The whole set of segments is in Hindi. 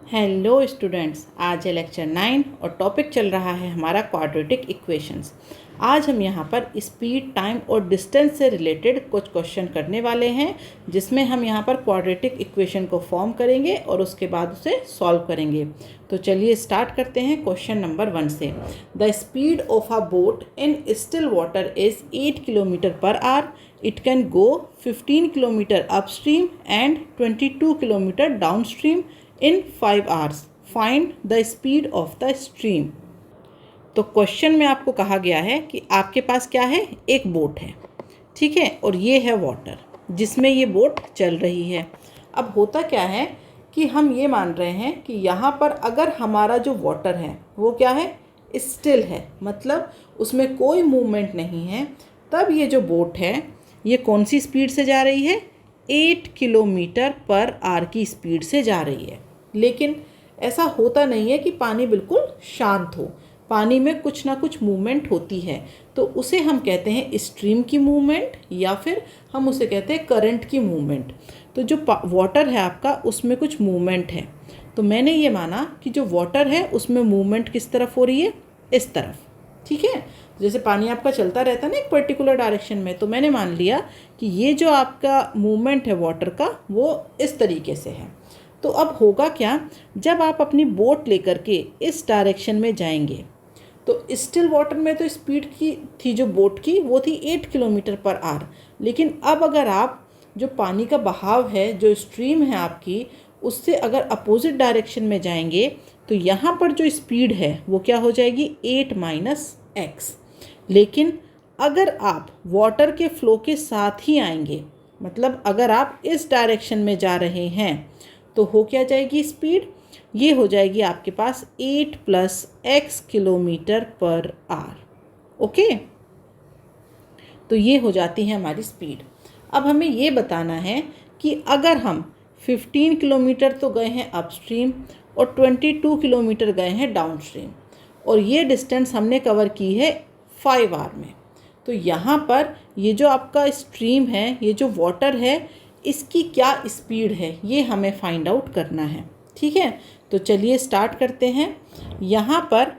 हेलो स्टूडेंट्स, आज है लेक्चर 9 और टॉपिक चल रहा है हमारा क्वाड्रेटिक इक्वेशंस। आज हम यहाँ पर स्पीड, टाइम और डिस्टेंस से रिलेटेड कुछ क्वेश्चन करने वाले हैं, जिसमें हम यहाँ पर क्वाड्रेटिक इक्वेशन को फॉर्म करेंगे और उसके बाद उसे सॉल्व करेंगे। तो चलिए स्टार्ट करते हैं क्वेश्चन नंबर 1 से। The speed of a boat in still water is 8 kilometre per hour. It can go 15 kilometer upstream and 22 kilometer downstream in 5 hours. Find the speed of the stream. तो क्वेश्चन में आपको कहा गया है कि आपके पास क्या है, एक बोट है, ठीक है, और ये है वाटर जिसमें ये बोट चल रही है। अब होता क्या है कि हम ये मान रहे हैं कि यहाँ पर अगर हमारा जो वाटर है वो क्या है, स्टिल है, मतलब उसमें कोई मूवमेंट नहीं है, तब ये जो बोट है ये कौन सी स्पीड से जा रही है, 8 किलोमीटर पर आवर की स्पीड से जा रही है। लेकिन ऐसा होता नहीं है कि पानी बिल्कुल शांत हो, पानी में कुछ ना कुछ मूवमेंट होती है, तो उसे हम कहते हैं स्ट्रीम की मूवमेंट या फिर हम उसे कहते हैं करंट की मूवमेंट। तो जो वाटर है आपका, उसमें कुछ मूवमेंट है, तो मैंने ये माना कि जो वाटर है उसमें मूवमेंट किस तरफ हो रही है, इस तरफ, ठीक है। जैसे पानी आपका चलता रहता है ना एक पर्टिकुलर डायरेक्शन में, तो मैंने मान लिया कि ये जो आपका मूवमेंट है वाटर का वो इस तरीके से है। तो अब होगा क्या, जब आप अपनी बोट लेकर के इस डायरेक्शन में जाएंगे, तो स्टिल वाटर में तो स्पीड की थी जो बोट की वो थी 8 किलोमीटर पर आवर। लेकिन अब अगर आप जो पानी का बहाव है, जो स्ट्रीम है आपकी, उससे अगर अपोजिट डायरेक्शन में जाएंगे तो यहाँ पर जो स्पीड है वो क्या हो जाएगी, 8 माइनस एक्स। लेकिन अगर आप वाटर के फ्लो के साथ ही आएंगे, मतलब अगर आप इस डायरेक्शन में जा रहे हैं, तो हो क्या जाएगी स्पीड, ये हो जाएगी आपके पास 8 plus x kilometre per hour. Okay, तो ये हो जाती है हमारी स्पीड। अब हमें ये बताना है कि अगर हम 15 किलोमीटर तो गए हैं अपस्ट्रीम और 22 किलोमीटर गए हैं डाउनस्ट्रीम, और ये डिस्टेंस हमने कवर की है 5 आवर में, तो यहाँ पर ये जो आपका स्ट्रीम है, ये जो वाटर है, इसकी क्या स्पीड है ये हमें फाइंड आउट करना है, ठीक है। तो चलिए स्टार्ट करते हैं। यहाँ पर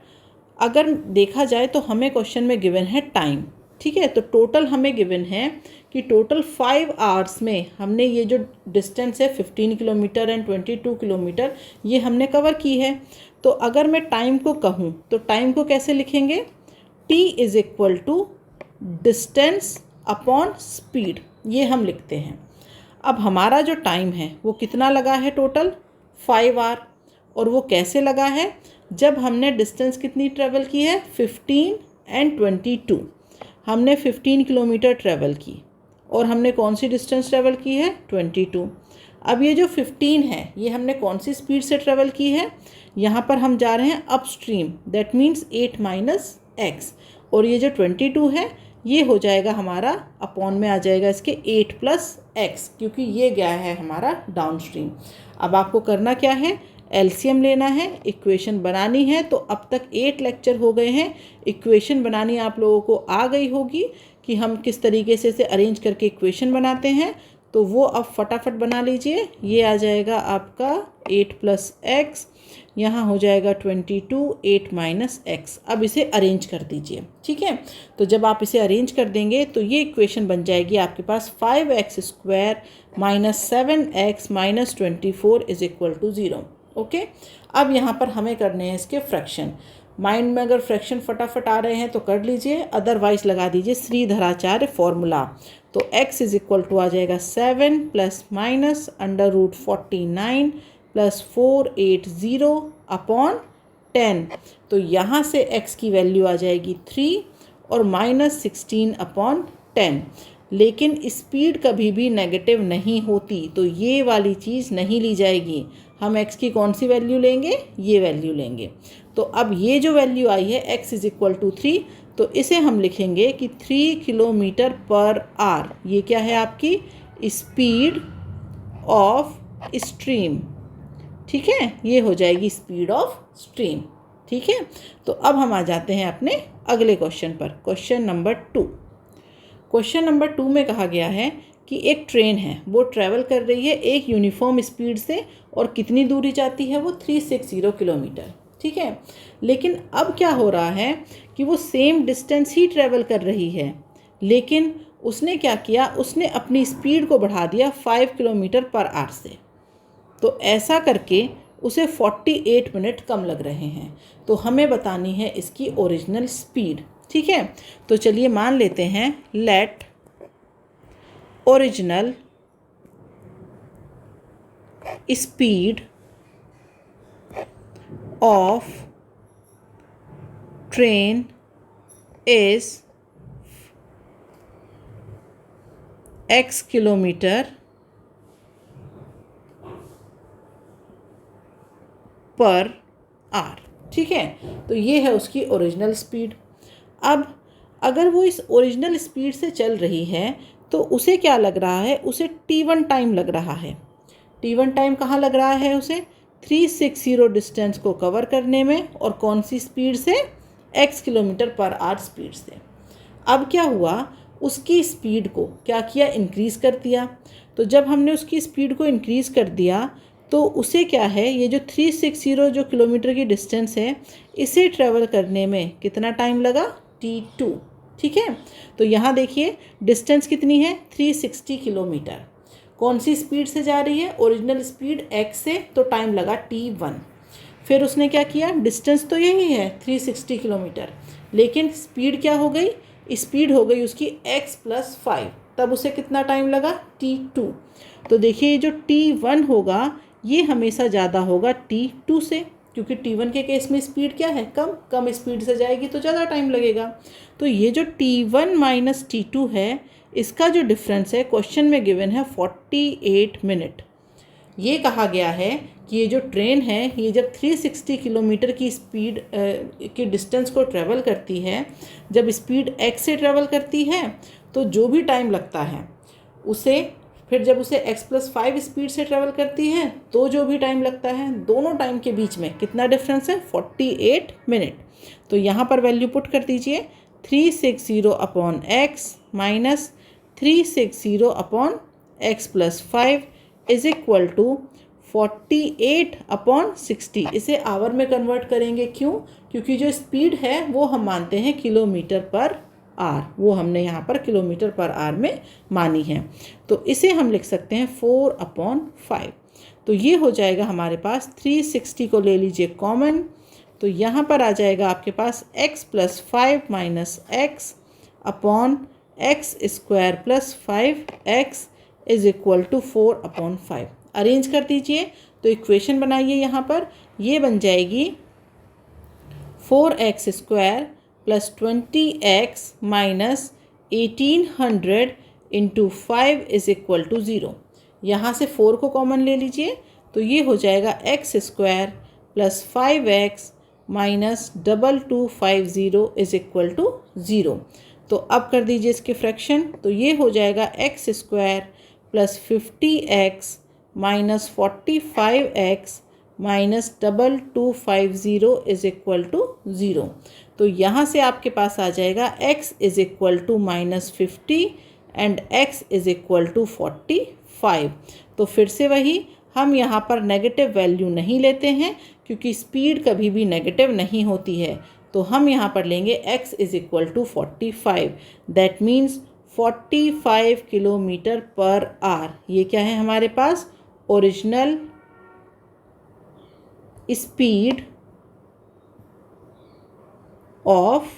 अगर देखा जाए तो हमें क्वेश्चन में गिवन है टाइम, ठीक है। तो टोटल हमें गिवन है कि टोटल 5 आवर्स में हमने ये जो डिस्टेंस है 15 किलोमीटर एंड 22 किलोमीटर ये हमने कवर की है। तो अगर मैं टाइम को कहूँ तो टाइम को कैसे लिखेंगे, t is equal to distance upon speed, ये हम लिखते हैं। अब हमारा जो टाइम है वो कितना लगा है, टोटल 5 आवर, और वो कैसे लगा है, जब हमने डिस्टेंस कितनी ट्रेवल की है, 15 एंड 22। हमने 15 किलोमीटर ट्रेवल की और हमने कौन सी डिस्टेंस ट्रेवल की है, 22। अब ये जो 15 है ये हमने कौन सी स्पीड से ट्रेवल की है, यहाँ पर हम जा रहे हैं upstream, that means 8 minus x, और ये जो 22 है ये हो जाएगा हमारा अपॉन में आ जाएगा इसके 8 प्लस एक्स, क्योंकि ये गया है हमारा डाउनस्ट्रीम। अब आपको करना क्या है, एलसीएम लेना है, इक्वेशन बनानी है। तो अब तक 8 लेक्चर हो गए हैं, इक्वेशन बनानी आप लोगों को आ गई होगी कि हम किस तरीके से इसे अरेंज करके इक्वेशन बनाते हैं, तो वो अब फटाफट बना लीजिए। ये आ जाएगा आपका 8 प्लस एक्स, यहाँ हो जाएगा 22, 8 माइनस एक्स। अब इसे अरेंज कर दीजिए, ठीक है। तो जब आप इसे अरेंज कर देंगे तो ये इक्वेशन बन जाएगी आपके पास 5x square minus 7x minus 24 is equal to 0। Okay, अब यहाँ पर हमें करने हैं इसके फ्रैक्शन। माइंड में अगर फ्रैक्शन फटाफट आ रहे हैं तो कर लीजिए, अदरवाइज लगा दीजिए श्रीधराचार्य फॉर्मूला। तो x इज इक्वल टू आ जाएगा 7 plus minus under root 49 plus 480 upon 10। तो यहाँ से x की वैल्यू आ जाएगी 3 और माइनस 16 अपॉन 10। लेकिन स्पीड कभी भी नेगेटिव नहीं होती, तो ये वाली चीज़ नहीं ली जाएगी। हम x की कौन सी वैल्यू लेंगे, ये वैल्यू लेंगे। तो अब ये जो वैल्यू आई है x इज इक्वल टू 3, तो इसे हम लिखेंगे कि 3 किलोमीटर पर आवर, ये क्या है आपकी स्पीड ऑफ स्ट्रीम, ठीक है, ये हो जाएगी स्पीड ऑफ स्ट्रीम, ठीक है। तो अब हम आ जाते हैं अपने अगले क्वेश्चन पर, क्वेश्चन नंबर 2। क्वेश्चन नंबर 2 में कहा गया है कि एक ट्रेन है, वो ट्रैवल कर रही है एक यूनिफॉर्म स्पीड से और कितनी दूरी जाती है वो 360 किलोमीटर, ठीक है। लेकिन अब क्या हो रहा है कि वो सेम डिस्टेंस ही ट्रेवल कर रही है, लेकिन उसने क्या किया, उसने अपनी स्पीड को बढ़ा दिया 5 किलोमीटर पर आवर से। तो ऐसा करके उसे 48 मिनट कम लग रहे हैं। तो हमें बतानी है इसकी ओरिजिनल स्पीड, ठीक है। तो चलिए मान लेते हैं, let original speed of train is x kilometre पर आवर, ठीक है। तो ये है उसकी ओरिजिनल स्पीड। अब अगर वो इस ओरिजिनल स्पीड से चल रही है तो उसे क्या लग रहा है, उसे t1 टाइम लग रहा है। t1 टाइम कहाँ लग रहा है उसे, 360 डिस्टेंस को कवर करने में, और कौन सी स्पीड से, x kilometre per hour speed से। अब क्या हुआ, उसकी स्पीड को क्या किया, इंक्रीज़ कर दिया। तो जब हमने उसकी स्पीड को इंक्रीज़ कर दिया तो उसे क्या है, ये जो 360 जो किलोमीटर की डिस्टेंस है, इसे ट्रैवल करने में कितना टाइम लगा, t2, ठीक है। तो यहाँ देखिए डिस्टेंस कितनी है, 360 किलोमीटर। कौन सी स्पीड से जा रही है, ओरिजिनल स्पीड x से, तो टाइम लगा t1। फिर उसने क्या किया, डिस्टेंस तो यही है 360 किलोमीटर, लेकिन स्पीड क्या हो गई, स्पीड हो गई उसकी x+5, तब उसे कितना टाइम लगा, t2। तो देखिए ये जो t1 होगा ये हमेशा ज़्यादा होगा t2 से, क्योंकि t1 के केस में स्पीड क्या है, कम स्पीड से जाएगी तो ज़्यादा टाइम लगेगा। तो ये जो t1 माइनस t2 है, इसका जो डिफरेंस है क्वेश्चन में गिवन है 48 मिनट। ये कहा गया है कि ये जो ट्रेन है ये जब 360 किलोमीटर की स्पीड की डिस्टेंस को ट्रेवल करती है, जब स्पीड x से ट्रेवल करती है तो जो भी टाइम लगता है उसे, फिर जब उसे x+5 स्पीड से ट्रेवल करती है तो जो भी टाइम लगता है, दोनों टाइम के बीच में कितना डिफरेंस है, 48 मिनट। तो यहाँ पर वैल्यू पुट कर दीजिए, 360 upon x minus 360 upon x+5 is equal to 48 upon 60। इसे आवर में कन्वर्ट करेंगे, क्यों, क्योंकि जो स्पीड है वो हम मानते हैं किलोमीटर पर आवर, वो हमने यहाँ पर किलोमीटर पर आवर में मानी है। तो इसे हम लिख सकते हैं 4/5। तो ये हो जाएगा हमारे पास, 360 को ले लीजिए कॉमन, तो यहाँ पर आ जाएगा आपके पास x+5 minus x upon x² + 5x is equal to 4/5। Arrange कर दीजिए, तो इक्वेशन बनाइए, यहाँ पर ये बन जाएगी 4x² + 20x minus 1800 into 5 is equal to 0। यहाँ से 4 को कॉमन ले लीजिए, तो ये हो जाएगा x² + 5x minus 2250 is equal to 0। तो अब कर दीजिए इसके फ्रैक्शन, तो ये हो जाएगा x² + 50x minus 45x minus 2250 is equal to 0। तो यहाँ से आपके पास आ जाएगा x is equal to -50 and x is equal to 45। तो फिर से वही, हम यहाँ पर नेगेटिव वैल्यू नहीं लेते हैं क्योंकि स्पीड कभी भी नेगेटिव नहीं होती है। तो हम यहाँ पर लेंगे x is equal to 45, that means 45 kilometre पर आवर। ये क्या है हमारे पास, ओरिजिनल स्पीड ऑफ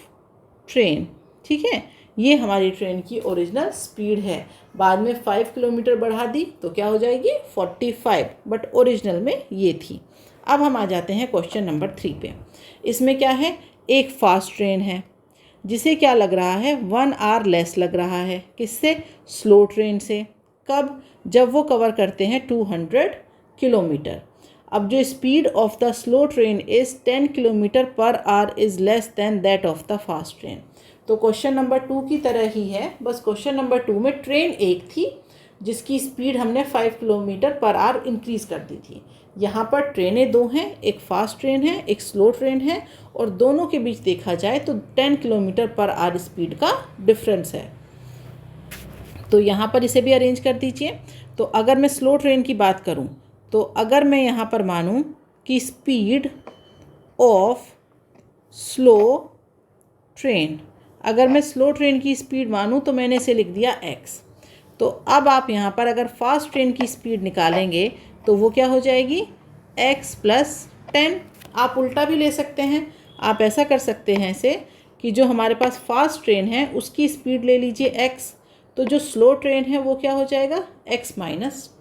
ट्रेन, ठीक है। ये हमारी ट्रेन की ओरिजिनल स्पीड है। बाद में 5 किलोमीटर बढ़ा दी तो क्या हो जाएगी 45, बट ओरिजिनल में ये थी। अब हम आ जाते हैं क्वेश्चन नंबर 3 पे। इसमें क्या है, एक फास्ट ट्रेन है जिसे क्या लग रहा है 1 आवर लेस लग रहा है, किससे, स्लो ट्रेन से। कब, जब वो कवर करते हैं 200 किलोमीटर। अब जो speed of the slow train is 10 kilometre per hour is less than that of the fast train. तो क्वेश्चन नंबर 2 की तरह ही है, बस क्वेश्चन नंबर 2 में ट्रेन एक थी जिसकी स्पीड हमने 5 किलोमीटर पर आवर इंक्रीज़ कर दी थी। यहाँ पर ट्रेनें दो हैं, एक फास्ट ट्रेन है, एक स्लो ट्रेन है, और दोनों के बीच देखा जाए तो 10 किलोमीटर पर आवर स्पीड का डिफरेंस है। तो यहाँ पर इसे भी अरेंज कर दीजिए। तो अगर मैं स्लो ट्रेन की बात करूँ तो अगर मैं यहाँ पर मानूँ कि स्पीड ऑफ स्लो ट्रेन, अगर मैं स्लो ट्रेन की स्पीड मानूँ तो मैंने इसे लिख दिया x। तो अब आप यहाँ पर अगर फास्ट ट्रेन की स्पीड निकालेंगे तो वो क्या हो जाएगी, x + 10। आप उल्टा भी ले सकते हैं, आप ऐसा कर सकते हैं इसे कि जो हमारे पास फास्ट ट्रेन है उसकी स्पीड ले लीजिए x, तो जो स्लो ट्रेन है वो क्या हो जाएगा, x -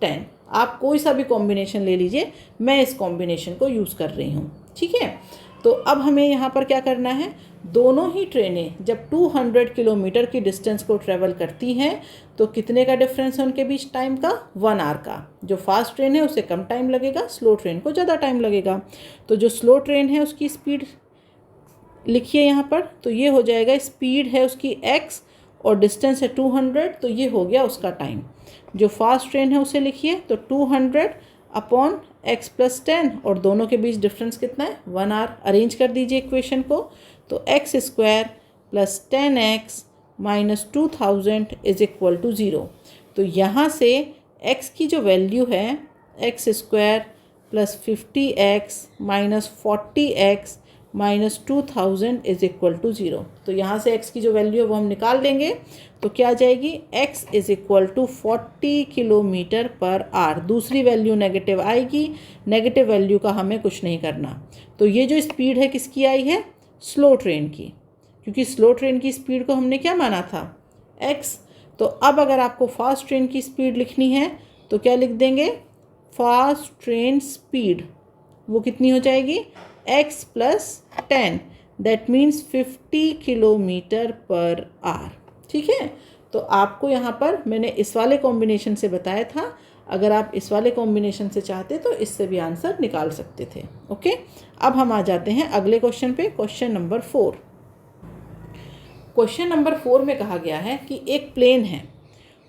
10। आप कोई सा भी कॉम्बिनेशन ले लीजिए, मैं इस कॉम्बिनेशन को यूज़ कर रही हूँ, ठीक है। तो अब हमें यहाँ पर क्या करना है, दोनों ही ट्रेनें जब 200 किलोमीटर की डिस्टेंस को ट्रेवल करती हैं तो कितने का डिफरेंस है उनके बीच टाइम का, 1 आवर का। जो फास्ट ट्रेन है उसे कम टाइम लगेगा, स्लो ट्रेन को ज़्यादा टाइम लगेगा। तो जो स्लो ट्रेन है उसकी स्पीड लिखिए यहाँ पर, तो ये हो जाएगा, स्पीड है उसकी x और डिस्टेंस है 200, तो ये हो गया उसका टाइम। जो फास्ट ट्रेन है उसे लिखिए, तो 200 अपॉन x + 10 और दोनों के बीच डिफरेंस कितना है, 1 आवर। अरेंज कर दीजिए इक्वेशन को, तो x² + 10x - 2000 = 0। तो यहाँ से x की जो वैल्यू है, x² + 50x - 40x - 2000 = 0। तो यहाँ से x की जो वैल्यू है वो हम निकाल देंगे, तो क्या आ जाएगी, x = 40 km/h। दूसरी वैल्यू नेगेटिव आएगी, नेगेटिव वैल्यू का हमें कुछ नहीं करना। तो ये जो स्पीड है किसकी आई है, स्लो ट्रेन की, क्योंकि स्लो ट्रेन की स्पीड को हमने क्या माना था, x। तो अब अगर आपको फास्ट ट्रेन की स्पीड लिखनी है तो क्या लिख देंगे, फास्ट ट्रेन स्पीड वो कितनी हो जाएगी, x + 10, दैट मीन्स 50 km/h, ठीक है। तो आपको यहाँ पर मैंने इस वाले कॉम्बिनेशन से बताया था, अगर आप इस वाले कॉम्बिनेशन से चाहते तो इससे भी आंसर निकाल सकते थे। ओके, अब हम आ जाते हैं अगले क्वेश्चन पे, क्वेश्चन नंबर 4। क्वेश्चन नंबर 4 में कहा गया है कि एक प्लेन है,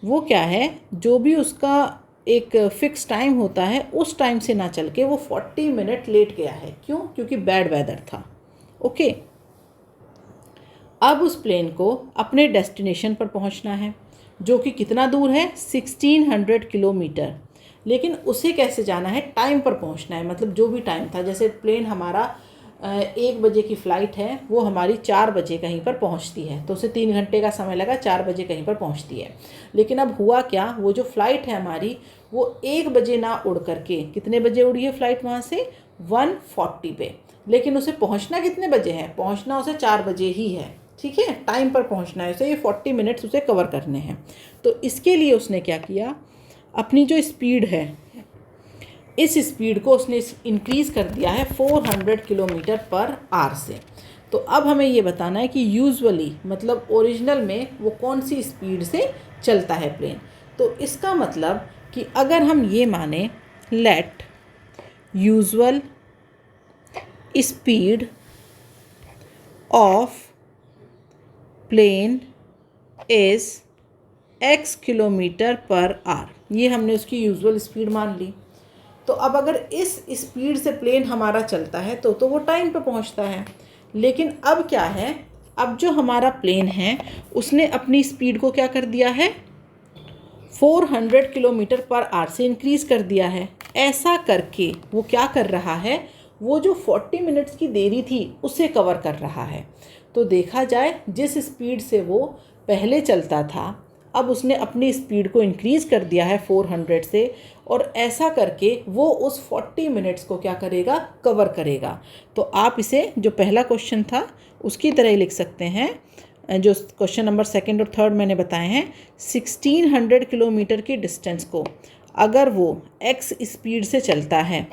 वो क्या है, जो भी उसका एक फिक्स टाइम होता है उस टाइम से ना चल के वो 40 मिनट लेट गया है। क्यों, क्योंकि बैड वेदर था। ओके, अब उस प्लेन को अपने डेस्टिनेशन पर पहुंचना है, जो कि कितना दूर है, 1600 किलोमीटर। लेकिन उसे कैसे जाना है, टाइम पर पहुंचना है, मतलब जो भी टाइम था, जैसे प्लेन हमारा 1 बजे की फ़्लाइट है, वो हमारी 4 बजे कहीं पर पहुंचती है, तो उसे 3 घंटे का समय लगा, 4 बजे कहीं पर पहुंचती है। लेकिन अब हुआ क्या, वो जो फ़्लाइट है हमारी वो 1 बजे ना उड़ करके कितने बजे उड़ी है फ़्लाइट वहाँ से, 1:40 पे। लेकिन उसे पहुंचना कितने बजे है, पहुंचना उसे 4 बजे ही है, ठीक है, टाइम पर पहुंचना है उसे, ये 40 मिनट्स उसे कवर करने हैं। तो इसके लिए उसने क्या किया, अपनी जो स्पीड है इस स्पीड को उसने इंक्रीज़ कर दिया है 400 km/h से। तो अब हमें ये बताना है कि यूजुअली मतलब ओरिजिनल में वो कौन सी स्पीड से चलता है प्लेन। तो इसका मतलब कि अगर हम ये माने, let usual speed of plane is x km/h, ये हमने उसकी यूजुअल स्पीड मान ली। तो अब अगर इस स्पीड से प्लेन हमारा चलता है तो वो टाइम पे पहुंचता है। लेकिन अब क्या है, अब जो हमारा प्लेन है उसने अपनी स्पीड को क्या कर दिया है, 400 km/h से इंक्रीज़ कर दिया है। ऐसा करके वो क्या कर रहा है, वो जो 40 मिनट्स की देरी थी उसे कवर कर रहा है। तो देखा जाए जिस स्पीड से वो पहले चलता था, अब उसने अपनी स्पीड को इंक्रीज़ कर दिया है 400 से, और ऐसा करके वो उस 40 मिनट्स को क्या करेगा, कवर करेगा। तो आप इसे जो पहला क्वेश्चन था उसकी तरह ही लिख सकते हैं, जो क्वेश्चन नंबर 2 और 3 मैंने बताए हैं। 1600 किलोमीटर की डिस्टेंस को अगर वो x स्पीड से चलता है,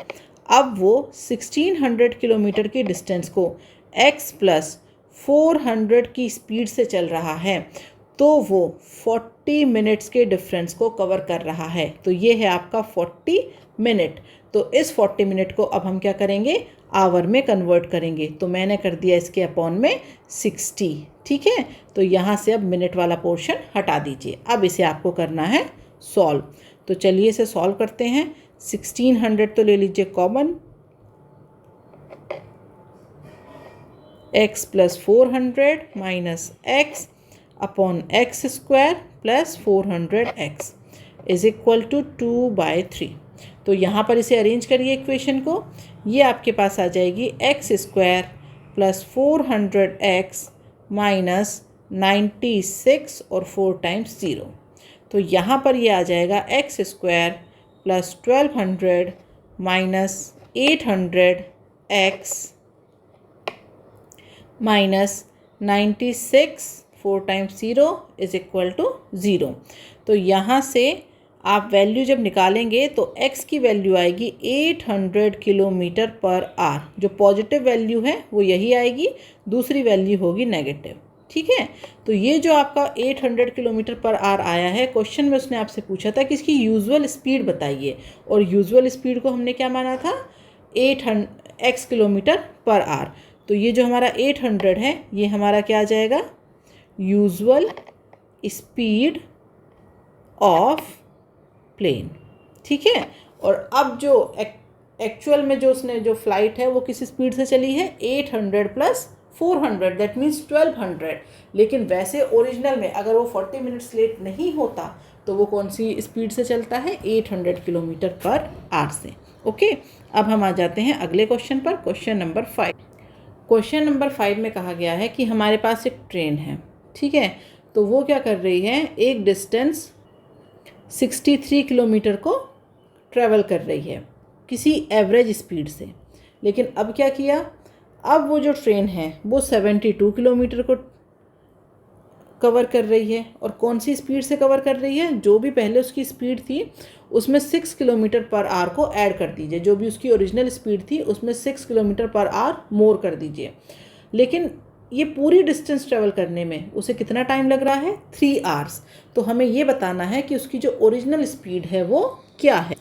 अब वो 1600 किलोमीटर की डिस्टेंस को x + 400 की स्पीड से चल रहा है, तो वो 40 मिनट्स के डिफरेंस को कवर कर रहा है। तो ये है आपका 40 मिनट। तो इस 40 मिनट को अब हम क्या करेंगे, आवर में कन्वर्ट करेंगे। तो मैंने कर दिया इसके अपॉन में 60, ठीक है। तो यहाँ से अब मिनट वाला पोर्शन हटा दीजिए। अब इसे आपको करना है सॉल्व। तो चलिए इसे सॉल्व करते हैं। 1600 तो ले लीजिए common, x + 400 - x upon x² + 400x = 2/3। तो यहाँ पर इसे अरेंज करिए इक्वेशन को। ये आपके पास आ जाएगी x square plus 400x minus 96 और 4 टाइम्स 0। तो यहाँ पर ये आ जाएगा X square plus 1200 minus 800x minus 96 4 times 0 is equal to 0। तो यहाँ से आप वैल्यू जब निकालेंगे तो x की वैल्यू आएगी 800 किलोमीटर पर आवर। जो पॉजिटिव वैल्यू है वो यही आएगी, दूसरी वैल्यू होगी नेगेटिव। ठीक है, तो ये जो आपका 800 किलोमीटर पर आवर आया है, क्वेश्चन में उसने आपसे पूछा था कि इसकी यूजुअल स्पीड बताइए, और यूजुअल स्पीड को हमने क्या माना था, 800 किलोमीटर पर आवर। तो ये जो हमारा 800 है ये हमारा क्या आ जाएगा, यूजुअल स्पीड ऑफ प्लेन। ठीक है, और अब जो एक्चुअल में जो उसने जो फ्लाइट है वो किस स्पीड से चली है, 800 प्लस 400 दैट मीन्स 1200। लेकिन वैसे ओरिजिनल में अगर वो 40 मिनट्स लेट नहीं होता तो वो कौन सी स्पीड से चलता है, 800 किलोमीटर पर आवर से। ओके, अब हम आ जाते हैं अगले क्वेश्चन पर, क्वेश्चन नंबर 5। क्वेश्चन नंबर 5 में कहा गया है कि हमारे पास एक ट्रेन है। ठीक है, तो वो क्या कर रही है, एक डिस्टेंस 63 किलोमीटर को ट्रैवल कर रही है किसी एवरेज स्पीड से। लेकिन अब क्या किया, अब वो जो ट्रेन है वो 72 किलोमीटर को कवर कर रही है। और कौन सी स्पीड से कवर कर रही है, जो भी पहले उसकी स्पीड थी उसमें 6 किलोमीटर पर आवर को ऐड कर दीजिए। जो भी उसकी ओरिजिनल स्पीड थी उसमें 6 किलोमीटर पर आवर मोर कर दीजिए। लेकिन ये पूरी डिस्टेंस ट्रेवल करने में उसे कितना टाइम लग रहा है, 3 आवर्स। तो हमें ये बताना है कि उसकी जो ओरिजिनल स्पीड है वो क्या है।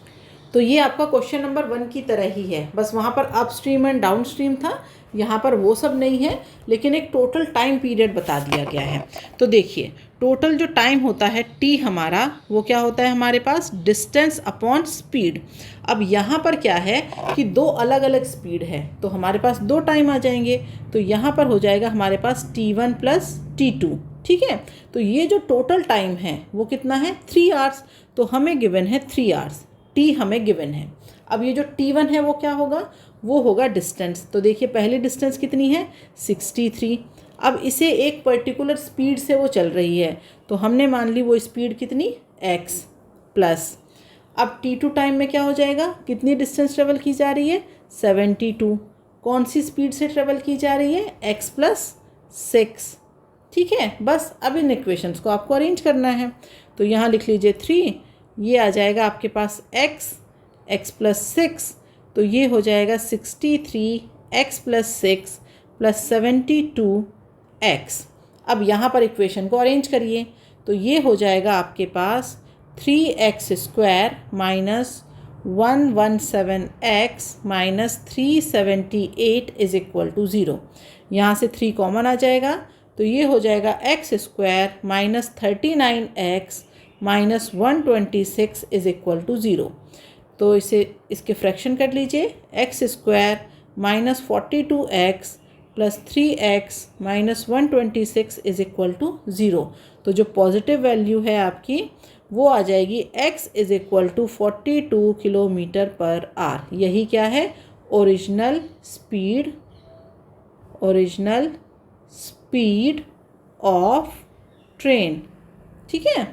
तो ये आपका क्वेश्चन नंबर 1 की तरह ही है, बस वहाँ पर up stream and down stream था, यहाँ पर वो सब नहीं है, लेकिन एक टोटल टाइम पीरियड बता दिया गया है। तो देखिए, टोटल जो टाइम होता है टी हमारा, वो क्या होता है हमारे पास, डिस्टेंस अपॉन स्पीड। अब यहाँ पर क्या है कि दो अलग अलग स्पीड है, तो हमारे पास दो टाइम आ जाएंगे। तो यहाँ पर हो जाएगा हमारे पास T1 प्लस T2। ठीक है, तो ये जो टोटल टाइम है वो कितना है, 3 आवर्स। तो हमें गिवन है 3 आवर्स, टी हमें गिवन है। अब ये जो T1 है वो क्या होगा, वो होगा डिस्टेंस। तो देखिए पहली डिस्टेंस कितनी है, 63। अब इसे एक पर्टिकुलर स्पीड से वो चल रही है, तो हमने मान ली वो स्पीड कितनी, x प्लस। अब T2 टाइम में क्या हो जाएगा, कितनी डिस्टेंस ट्रेवल की जा रही है, 72। कौन सी स्पीड से ट्रेवल की जा रही है, x प्लस 6। ठीक है, बस अब इन इक्वेशंस को आपको अरेंज करना है। तो यहाँ लिख लीजिए 3, ये आ जाएगा आपके पास x प्लस 6, तो ये हो जाएगा 63 x प्लस 6 प्लस 72 x। अब यहाँ पर इक्वेशन को अरेंज करिए, तो ये हो जाएगा आपके पास 3x square minus 117x minus 378 is equal to 0। यहाँ से 3 कॉमन आ जाएगा, तो ये हो जाएगा x square minus 39x minus 126 is equal to 0। तो इसके फ्रैक्शन कर लीजिए, x square minus 42x plus 3x minus 126 is equal to 0। तो जो पॉजिटिव वैल्यू है आपकी वो आ जाएगी x is equal to 42 kilometre पर आवर। यही क्या है, ओरिजिनल स्पीड ऑफ ट्रेन। ठीक है,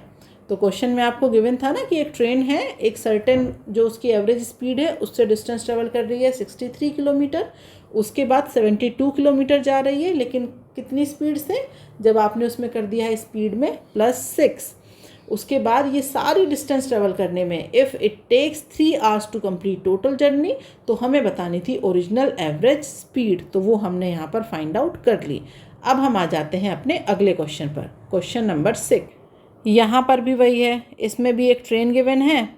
तो क्वेश्चन में आपको गिवन था ना कि एक ट्रेन है, एक सर्टेन जो उसकी एवरेज स्पीड है उससे डिस्टेंस ट्रेवल कर रही है 63 किलोमीटर, उसके बाद 72 किलोमीटर जा रही है, लेकिन कितनी स्पीड से, जब आपने उसमें कर दिया है स्पीड में प्लस 6। उसके बाद ये सारी डिस्टेंस ट्रेवल करने में if it takes 3 hours to complete total journey, तो हमें बतानी थी ओरिजिनल एवरेज स्पीड, तो वो हमने यहाँ पर फाइंड आउट कर ली। अब हम आ जाते हैं अपने अगले क्वेश्चन पर, क्वेश्चन नंबर 6। यहाँ पर भी वही है, इसमें भी एक ट्रेन गिवन है,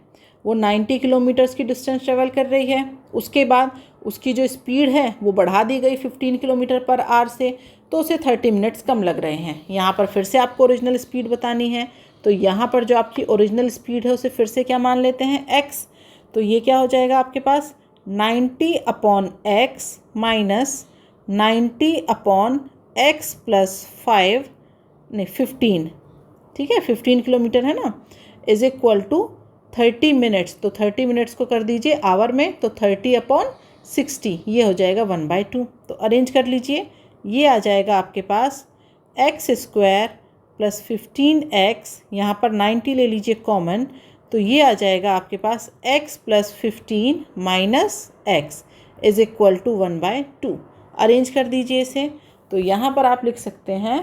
वो 90 किलोमीटर्स की डिस्टेंस ट्रेवल कर रही है। उसके बाद उसकी जो स्पीड है वो बढ़ा दी गई 15 किलोमीटर पर आवर से, तो उसे 30 मिनट्स कम लग रहे हैं। यहाँ पर फिर से आपको ओरिजिनल स्पीड बतानी है, तो यहाँ पर जो आपकी ओरिजिनल स्पीड है उसे फिर से क्या मान लेते हैं, x। तो ये क्या हो जाएगा आपके पास 90 upon x minus 90 upon x plus 15। ठीक है, 15 किलोमीटर है ना, इज इक्वल टू 30 मिनट्स, तो 30 मिनट्स को कर दीजिए आवर में, तो 30/60 ये हो जाएगा 1/2। तो अरेंज कर लीजिए, ये आ जाएगा आपके पास x² प्लस 15x, यहाँ पर 90 ले लीजिए कॉमन, तो ये आ जाएगा आपके पास x plus 15 minus x is equal to 1/2। Arrange कर दीजिए इसे, तो यहाँ पर आप लिख सकते हैं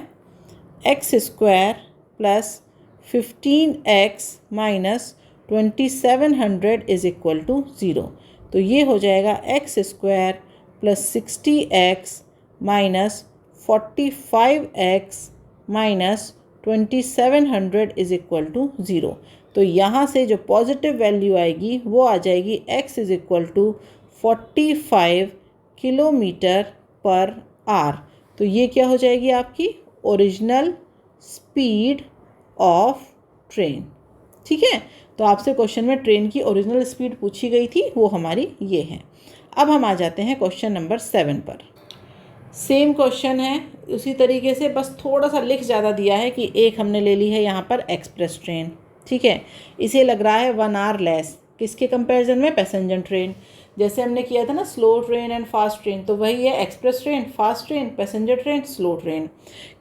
x² plus 15x minus 2700 is equal to 0। तो ये हो जाएगा x² plus 60x minus 45x minus 2700 is equal to 0। तो यहाँ से जो पॉजिटिव वैल्यू आएगी वो आ जाएगी x is equal to 45 kilometre पर आवर। तो ये क्या हो जाएगी आपकी ओरिजिनल स्पीड ऑफ ट्रेन। ठीक है, तो आपसे क्वेश्चन में ट्रेन की ओरिजिनल स्पीड पूछी गई थी, वो हमारी ये है। अब हम आ जाते हैं क्वेश्चन नंबर 7 पर। सेम क्वेश्चन है उसी तरीके से, बस थोड़ा सा लिख ज़्यादा दिया है कि एक हमने ले ली है यहाँ पर एक्सप्रेस ट्रेन। ठीक है, इसे लग रहा है 1 आवर लेस, किसके कंपैरिजन में, पैसेंजर ट्रेन। जैसे हमने किया था ना slow train and fast train, तो वही है express train, fast train, passenger train, slow train.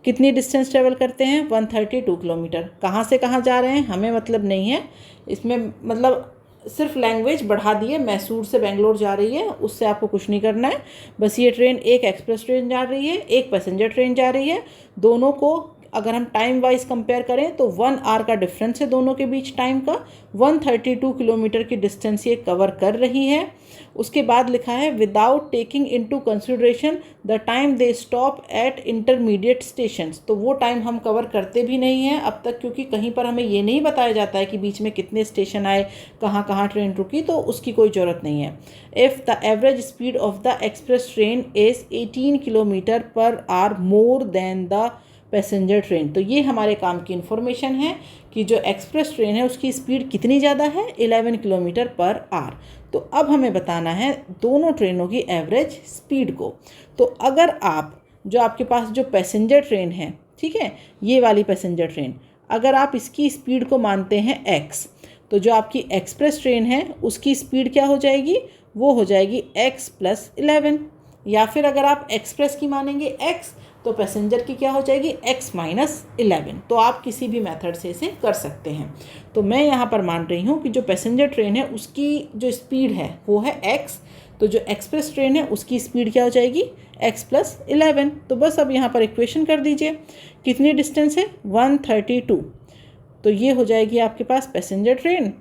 कितनी डिस्टेंस ट्रेवल करते हैं, 132 किलोमीटर। कहाँ से कहाँ जा रहे हैं हमें मतलब नहीं है इसमें, मतलब सिर्फ लैंग्वेज बढ़ा दिए, मैसूर से बेंगलोर जा रही है, उससे आपको कुछ नहीं करना है। बस ये ट्रेन एक एक्सप्रेस ट्रेन जा रही है, एक पैसेंजर ट्रेन जा रही है, दोनों को अगर हम टाइम वाइज कंपेयर करें तो 1 आवर का डिफरेंस है दोनों के बीच टाइम का। 132 किलोमीटर की डिस्टेंस ये कवर कर रही है। उसके बाद लिखा है without taking into consideration the time they stop at intermediate stations. तो वो टाइम हम कवर करते भी नहीं हैं अब तक, क्योंकि कहीं पर हमें ये नहीं बताया जाता है कि बीच में कितने स्टेशन आए, कहाँ कहाँ ट्रेन रुकी, तो उसकी कोई ज़रूरत नहीं है। If the average speed of the express train is 18 kilometre per hour more than the passenger train. तो ये हमारे काम की इन्फॉर्मेशन है कि जो एक्सप्रेस ट्रेन है उसकी स्पीड कितनी ज़्यादा है, 11 किलोमीटर पर आवर। तो अब हमें बताना है दोनों ट्रेनों की एवरेज स्पीड को। तो अगर आप जो आपके पास जो पैसेंजर ट्रेन है, ठीक है, ये वाली पैसेंजर ट्रेन, अगर आप इसकी स्पीड को मानते हैं x, तो जो आपकी एक्सप्रेस ट्रेन है उसकी स्पीड क्या हो जाएगी, वो हो जाएगी x प्लस 11। या फिर अगर आप एक्सप्रेस की मानेंगे x, तो पैसेंजर की क्या हो जाएगी x माइनस 11। तो आप किसी भी मेथड से इसे कर सकते हैं। तो मैं यहाँ पर मान रही हूँ कि जो पैसेंजर ट्रेन है उसकी जो स्पीड है वो है x, तो जो एक्सप्रेस ट्रेन है उसकी स्पीड क्या हो जाएगी x प्लस 11। तो बस अब यहाँ पर इक्वेशन कर दीजिए, कितनी डिस्टेंस है 132, तो ये हो जाएगी आपके पास पैसेंजर ट्रेन,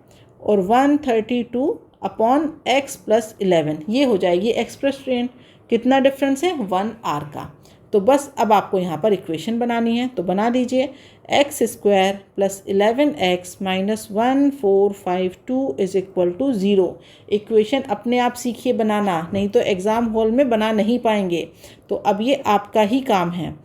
और 132 अपॉन x प्लस 11 ये हो जाएगी एक्सप्रेस ट्रेन। कितना डिफरेंस है, 1 आवर का। तो बस अब आपको यहाँ पर इक्वेशन बनानी है, तो बना दीजिए x² plus 11x minus 1452 is equal to 0। Equation अपने आप सीखिए बनाना, नहीं तो एग्ज़ाम हॉल में बना नहीं पाएंगे। तो अब ये आपका ही काम है।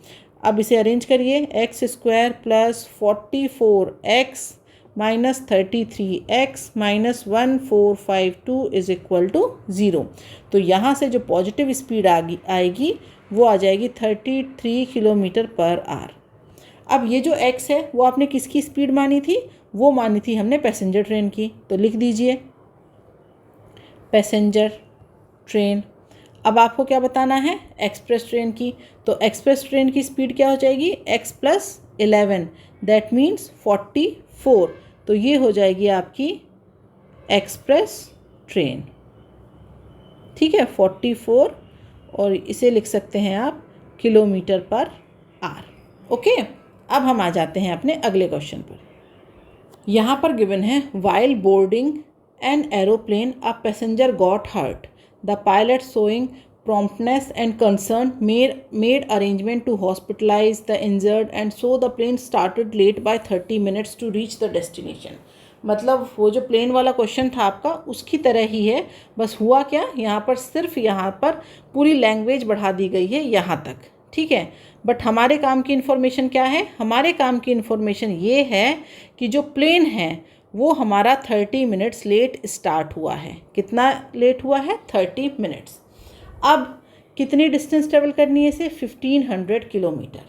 अब इसे अरेंज करिए, x² plus 44x minus 33x minus 1452 is equal to 0। तो यहाँ से जो पॉजिटिव स्पीड आएगी वो आ जाएगी 33 किलोमीटर पर आवर। अब ये जो x है वो आपने किसकी स्पीड मानी थी, वो मानी थी हमने पैसेंजर ट्रेन की। तो लिख दीजिए पैसेंजर ट्रेन। अब आपको क्या बताना है, एक्सप्रेस ट्रेन की। तो एक्सप्रेस ट्रेन की स्पीड क्या हो जाएगी, x प्लस 11, दैट मीन्स 44। तो ये हो जाएगी आपकी एक्सप्रेस ट्रेन। ठीक है, 44, और इसे लिख सकते हैं आप किलोमीटर पर आवर। ओके, अब हम आ जाते हैं अपने अगले क्वेश्चन पर। यहाँ पर गिवन है while boarding an aeroplane a passenger got hurt, the pilot showing promptness and concern made arrangement to hospitalize the injured, and so the plane started late by 30 minutes to reach the destination। मतलब वो जो प्लेन वाला क्वेश्चन था आपका उसकी तरह ही है, बस हुआ क्या, यहाँ पर सिर्फ यहाँ पर पूरी लैंग्वेज बढ़ा दी गई है यहाँ तक। ठीक है, बट हमारे काम की इन्फॉर्मेशन क्या है, हमारे काम की इन्फॉर्मेशन ये है कि जो प्लेन है वो हमारा 30 मिनट्स लेट स्टार्ट हुआ है। कितना लेट हुआ है, 30 मिनट्स। अब कितनी डिस्टेंस ट्रेवल करनी है इसे, 1500 किलोमीटर।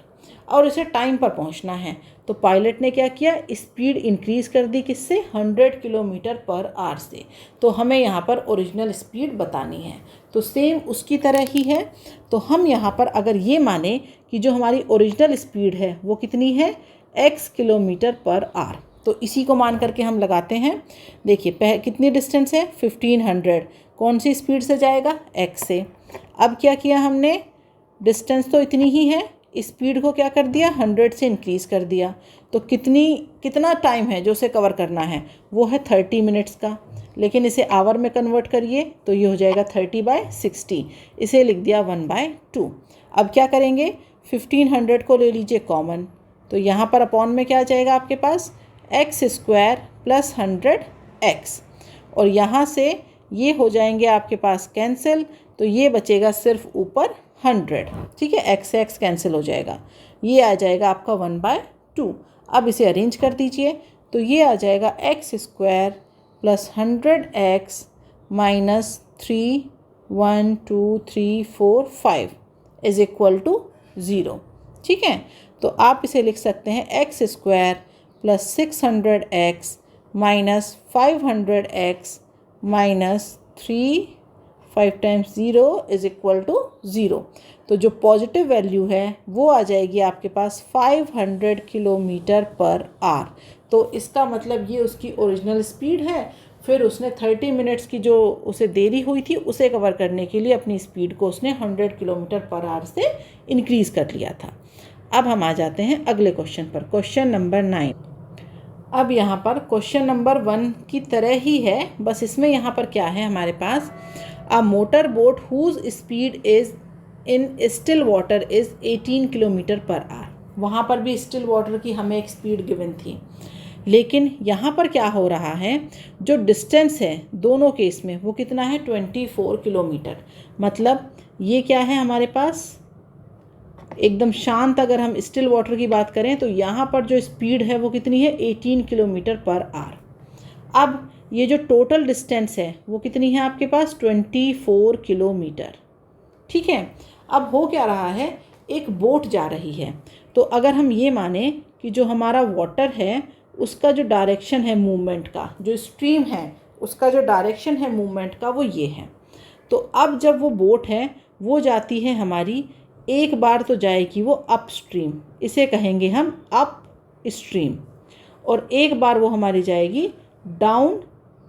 और इसे टाइम पर पहुंचना है। तो पायलट ने क्या किया, स्पीड इंक्रीज़ कर दी, किससे, 100 किलोमीटर पर आवर से। तो हमें यहाँ पर ओरिजिनल स्पीड बतानी है। तो सेम उसकी तरह ही है। तो हम यहाँ पर अगर ये माने कि जो हमारी ओरिजिनल स्पीड है वो कितनी है, x किलोमीटर पर आवर, तो इसी को मान करके हम लगाते हैं। देखिए कितनी डिस्टेंस है, 1500, कौन सी स्पीड से जाएगा, x से। अब क्या किया हमने, डिस्टेंस तो इतनी ही है, स्पीड को क्या कर दिया, 100 से इंक्रीज़ कर दिया। तो कितना टाइम है जो उसे कवर करना है, वो है 30 मिनट्स का। लेकिन इसे आवर में कन्वर्ट करिए तो ये हो जाएगा 30/60, इसे लिख दिया 1/2। अब क्या करेंगे, 1500 को ले लीजिए कॉमन, तो यहाँ पर अपॉन में क्या आ जाएगा आपके पास, x² + 100x, और यहाँ से ये हो जाएंगे आपके पास कैंसिल, तो ये बचेगा सिर्फ ऊपर 100। ठीक है, x से x कैंसिल हो जाएगा, ये आ जाएगा आपका 1/2। अब इसे अरेंज कर दीजिए, तो ये आ जाएगा x² + 100x - 3 1 2 3 4 5 = 0। ठीक है, तो आप इसे लिख सकते हैं x² + 600x - 500x - 3 5 × 0 = 0। तो जो पॉजिटिव वैल्यू है वो आ जाएगी आपके पास 500 किलोमीटर पर आवर। तो इसका मतलब ये उसकी ओरिजिनल स्पीड है। फिर उसने 30 मिनट्स की जो उसे देरी हुई थी उसे कवर करने के लिए अपनी स्पीड को उसने 100 किलोमीटर पर आवर से इंक्रीज़ कर लिया था। अब हम आ जाते हैं अगले क्वेश्चन पर, क्वेश्चन नंबर 9। अब यहाँ पर क्वेश्चन नंबर 1 की तरह ही है, बस इसमें यहाँ पर क्या है हमारे पास, a motor boat whose speed is in still water is 18 kilometre पर आवर। वहाँ पर भी स्टिल वाटर की हमें एक स्पीड गिवन थी, लेकिन यहाँ पर क्या हो रहा है, जो डिस्टेंस है दोनों केस में वो कितना है, 24 किलोमीटर। मतलब ये क्या है हमारे पास, एकदम शांत अगर हम स्टिल वाटर की बात करें तो यहाँ पर जो स्पीड है वो कितनी है, 18 किलोमीटर पर आवर। अब ये जो टोटल डिस्टेंस है वो कितनी है आपके पास, 24 किलोमीटर। ठीक है, अब हो क्या रहा है, एक बोट जा रही है। तो अगर हम ये माने कि जो हमारा वाटर है उसका जो डायरेक्शन है मूवमेंट का, जो स्ट्रीम है उसका जो डायरेक्शन है मूवमेंट का वो ये है। तो अब जब वो बोट है वो जाती है हमारी, एक बार तो जाएगी वो अप स्ट्रीम, इसे कहेंगे हम अप स्ट्रीम, और एक बार वो हमारी जाएगी डाउन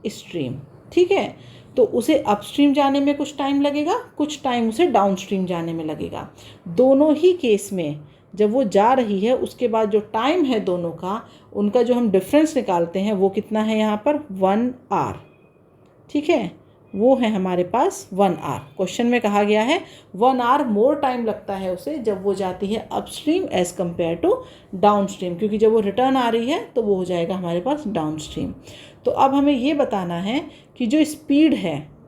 स्ट्रीम। ठीक है, तो उसे अपस्ट्रीम जाने में कुछ टाइम लगेगा, कुछ टाइम उसे डाउन स्ट्रीम जाने में लगेगा। दोनों ही केस में जब वो जा रही है उसके बाद जो टाइम है दोनों का, उनका जो हम डिफरेंस निकालते हैं वो कितना है यहाँ पर, 1 आवर। ठीक है, वो है हमारे पास 1 आवर। क्वेश्चन में कहा गया है 1 आवर मोर टाइम लगता है उसे जब वो जाती है upstream as compare to downstream, क्योंकि जब वो रिटर्न आ रही है तो वो हो जाएगा हमारे पास डाउन स्ट्रीम। तो अब हमें ये बताना है कि जो स्पीड है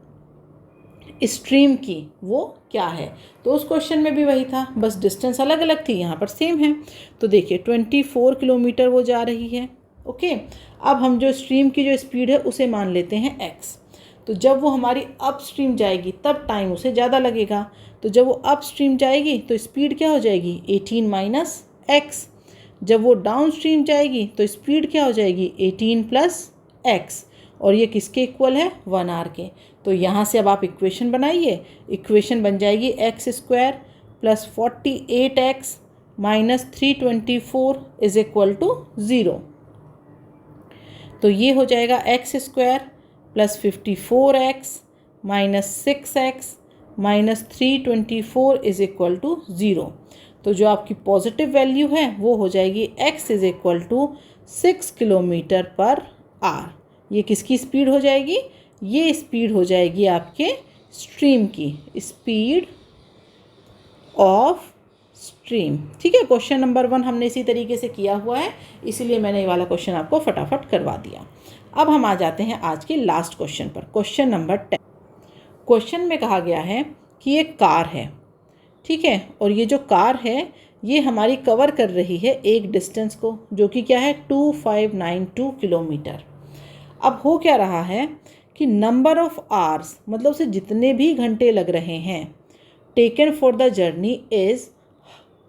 स्ट्रीम की वो क्या है। तो उस क्वेश्चन में भी वही था, बस डिस्टेंस अलग अलग थी, यहाँ पर सेम है। तो देखिए 24 किलोमीटर वो जा रही है। ओके, अब हम जो स्ट्रीम की जो स्पीड है उसे मान लेते हैं x। तो जब वो हमारी अप स्ट्रीम जाएगी तब टाइम उसे ज़्यादा लगेगा। तो जब वो अप स्ट्रीम जाएगी तो स्पीड क्या हो जाएगी, 18 - x। जब वो डाउन स्ट्रीम जाएगी तो स्पीड क्या हो जाएगी, 18 + x, और ये किसके इक्वल है, 1 आवर के। तो यहाँ से अब आप इक्वेशन बनाइए, इक्वेशन बन जाएगी x² + 48x - 324 = 0। तो ये हो जाएगा x² + 54x - 6x - 324 = 0। तो जो आपकी पॉजिटिव वैल्यू है वो हो जाएगी x = 6 किलोमीटर पर आवर। ये किसकी स्पीड हो जाएगी, ये स्पीड हो जाएगी आपके स्ट्रीम की, स्पीड ऑफ स्ट्रीम। ठीक है, क्वेश्चन नंबर 1 हमने इसी तरीके से किया हुआ है, इसीलिए मैंने ये वाला क्वेश्चन आपको फटाफट करवा दिया। अब हम आ जाते हैं आज के लास्ट क्वेश्चन पर, क्वेश्चन नंबर 10। क्वेश्चन में कहा गया है कि एक कार है, ठीक है, और ये जो कार है ये हमारी कवर कर रही है एक डिस्टेंस को, जो कि क्या है 2592 किलोमीटर। अब हो क्या रहा है कि नंबर ऑफ आवर्स, मतलब उसे जितने भी घंटे लग रहे हैं, taken for the journey is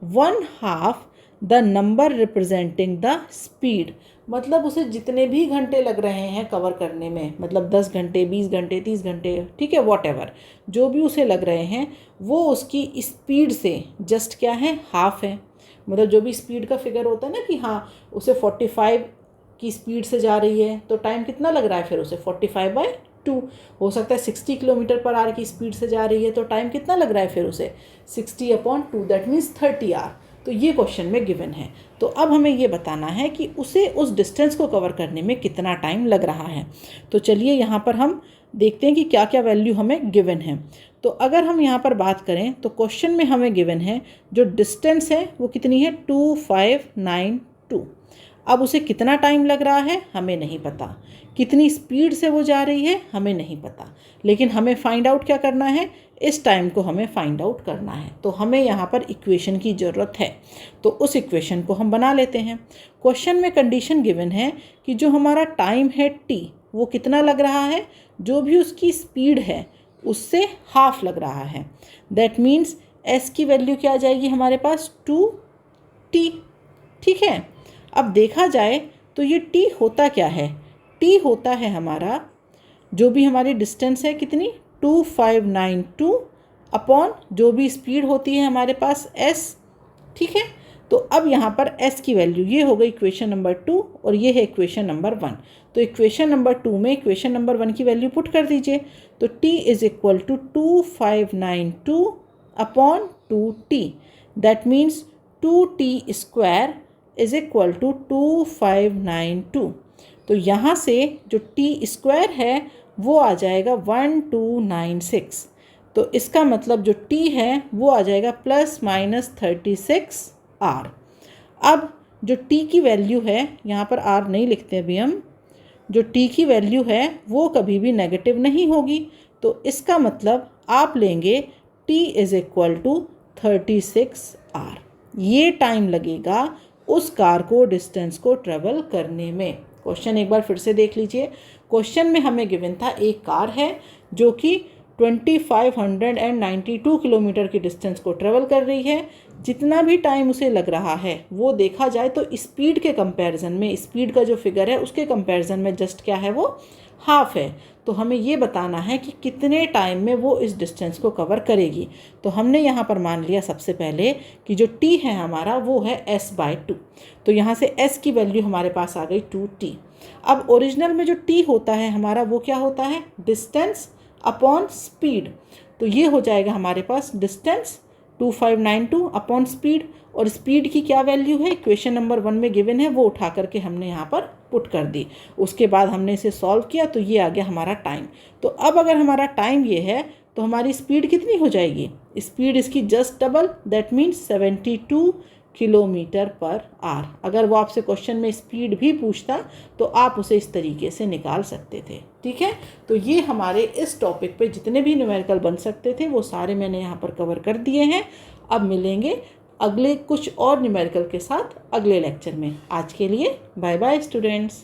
1/2 the number representing the speed, मतलब उसे जितने भी घंटे लग रहे हैं कवर करने में, मतलब 10 घंटे, 20 घंटे, 30 घंटे, ठीक है, वॉटएवर जो भी उसे लग रहे हैं, वो उसकी स्पीड से जस्ट क्या है, हाफ है। मतलब जो भी स्पीड का फिगर होता है ना कि हाँ उसे 45 की स्पीड से जा रही है तो टाइम कितना लग रहा है फिर उसे 45/2। हो सकता है 60 km/h की स्पीड से जा रही है तो टाइम कितना लग रहा है फिर उसे 60/2, दैट मीन्स 30 आवर। तो ये क्वेश्चन में गिवन है। तो अब हमें ये बताना है कि उसे उस डिस्टेंस को कवर करने में कितना टाइम लग रहा है। तो चलिए यहाँ पर हम देखते हैं कि क्या क्या वैल्यू हमें गिवन है। तो अगर हम यहाँ पर बात करें तो क्वेश्चन में हमें गिवन है जो डिस्टेंस है वो कितनी है 2592। अब उसे कितना टाइम लग रहा है हमें नहीं पता, कितनी स्पीड से वो जा रही है हमें नहीं पता, लेकिन हमें फाइंड आउट क्या करना है, इस टाइम को हमें फाइंड आउट करना है। तो हमें यहाँ पर इक्वेशन की ज़रूरत है, तो उस इक्वेशन को हम बना लेते हैं। क्वेश्चन में कंडीशन गिवन है कि जो हमारा टाइम है t वो कितना लग रहा है, जो भी उसकी स्पीड है उससे हाफ लग रहा है। दैट मीन्स s की वैल्यू क्या आ जाएगी हमारे पास 2t, ठीक है। अब देखा जाए तो ये t होता क्या है, t होता है हमारा जो भी हमारी डिस्टेंस है कितनी 2592 अपॉन जो भी स्पीड होती है हमारे पास s, ठीक है। तो अब यहाँ पर s की वैल्यू ये हो गई इक्वेशन नंबर 2 और ये है इक्वेशन नंबर 1। तो इक्वेशन नंबर 2 में इक्वेशन नंबर 1 की वैल्यू पुट कर दीजिए। तो t is equal to 2592 upon 2t, that means 2t square is equal to 2592। तो यहाँ से जो t स्क्वायर है वो आ जाएगा 1296। तो इसका मतलब जो t है वो आ जाएगा ±36 r। अब जो t की वैल्यू है यहाँ पर r नहीं लिखते अभी हम, जो t की वैल्यू है वो कभी भी नेगेटिव नहीं होगी। तो इसका मतलब आप लेंगे t is equal to 36 r। ये टाइम लगेगा उस कार को डिस्टेंस को ट्रेवल करने में। क्वेश्चन एक बार फिर से देख लीजिए। क्वेश्चन में हमें गिवन था एक कार है जो कि 2592 किलोमीटर की डिस्टेंस को ट्रेवल कर रही है। जितना भी टाइम उसे लग रहा है वो देखा जाए तो स्पीड के कंपैरिजन में, स्पीड का जो फिगर है उसके कंपैरिजन में जस्ट क्या है वो हाफ है। तो हमें ये बताना है कि कितने टाइम में वो इस डिस्टेंस को कवर करेगी। तो हमने यहाँ पर मान लिया सबसे पहले कि जो t है हमारा वो है s/2। तो यहाँ से s की वैल्यू हमारे पास आ गई 2t। अब ओरिजिनल में जो t होता है हमारा वो क्या होता है, डिस्टेंस अपॉन स्पीड। तो ये हो जाएगा हमारे पास डिस्टेंस 2592 अपॉन स्पीड, और स्पीड की क्या वैल्यू है इक्वेशन नंबर 1 में गिवन है वो उठा करके हमने यहाँ पर पुट कर दी। उसके बाद हमने इसे सॉल्व किया तो ये आ गया हमारा टाइम। तो अब अगर हमारा टाइम ये है तो हमारी स्पीड कितनी हो जाएगी, स्पीड इसकी just double, that means 72 km/h। अगर वो आपसे क्वेश्चन में स्पीड भी पूछता तो आप उसे इस तरीके से निकाल सकते थे, ठीक है। तो ये हमारे इस टॉपिक पे जितने भी न्यूमेरिकल बन सकते थे वो सारे मैंने यहाँ पर कवर कर दिए हैं। अब मिलेंगे अगले कुछ और न्यूमेरिकल के साथ अगले लेक्चर में। आज के लिए बाय बाय स्टूडेंट्स।